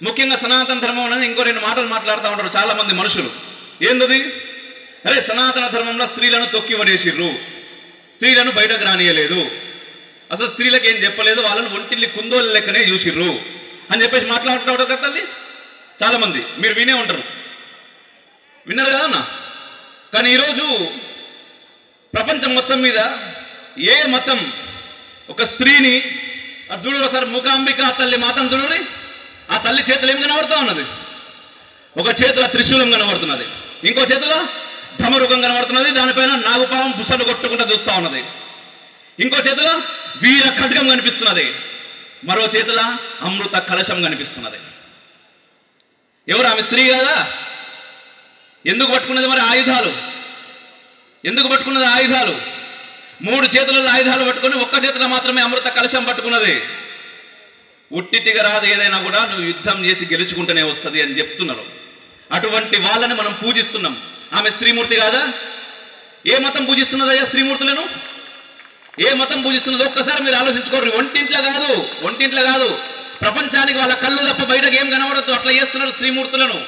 ముఖ్యంగా సనాతన ధర్మం అనేది ఇంకో రెండు మాటలు మాట్లాడుతూ ఉంటారు చాలా మంది మనుషులు. ఏందది? అరే సనాతన ధర్మంలో స్త్రీలను తొక్కి పడేసిర్రు, స్త్రీలను బయటకు రానియలేదు, అసలు స్త్రీలకు ఏం చెప్పలేదు, వాళ్ళని ఒంటిల్లి కుందోలు లెక్కనే చూసిర్రు అని చెప్పేసి మాట్లాడుతూ ఉంటారు కదా తల్లి. చాలామంది మీరు వినే ఉంటారు, విన్నారు కదా అన్న. కానీ ఈరోజు ప్రపంచం మొత్తం మీద ఏ మతం ఒక స్త్రీని చూడు, ఒకసారి మూకాంబిక తల్లి మాతం చూడరి, ఆ తల్లి చేతులు ఏం కనబడుతూ ఉన్నది? ఒక చేతిలో త్రిశూలం కనబడుతున్నది, ఇంకో చేతిలో ధమరుగం కనబడుతున్నది, దానిపైన నాగుపాము బుసలు కొట్టుకుంటూ చూస్తూ ఉన్నది, ఇంకో చేతిలో వీర ఖడ్గం కనిపిస్తున్నది, మరో చేతిలో అమృత కలశం కనిపిస్తున్నది. ఎవరు ఆమె? స్త్రీ కాదా? ఎందుకు పట్టుకున్నది మరి ఆయుధాలు? ఎందుకు పట్టుకున్నది ఆయుధాలు? 3 చేతులలో ఆయుధాలు పట్టుకొని ఒక్క చేతిలో మాత్రమే అమృత కలశం పట్టుకున్నది. ఉట్టిటిగా రాదు, ఏదైనా కూడా నువ్వు యుద్ధం చేసి గెలుచుకుంటూనే వస్తుంది అని చెప్తున్నారు. అటువంటి వాళ్ళని మనం పూజిస్తున్నాం. ఆమె స్త్రీమూర్తి కాదా? ఏ మతం పూజిస్తున్నదయ్యా స్త్రీమూర్తులను? ఏ మతం పూజిస్తున్నదో ఒక్కసారి మీరు ఆలోచించుకోరు. ఒంటింట్లో కాదు, ప్రపంచానికి వాళ్ళ కళ్ళు తప్ప బయటకు ఏం కనబడద్దు, అట్లా చేస్తున్నారు స్త్రీమూర్తులను.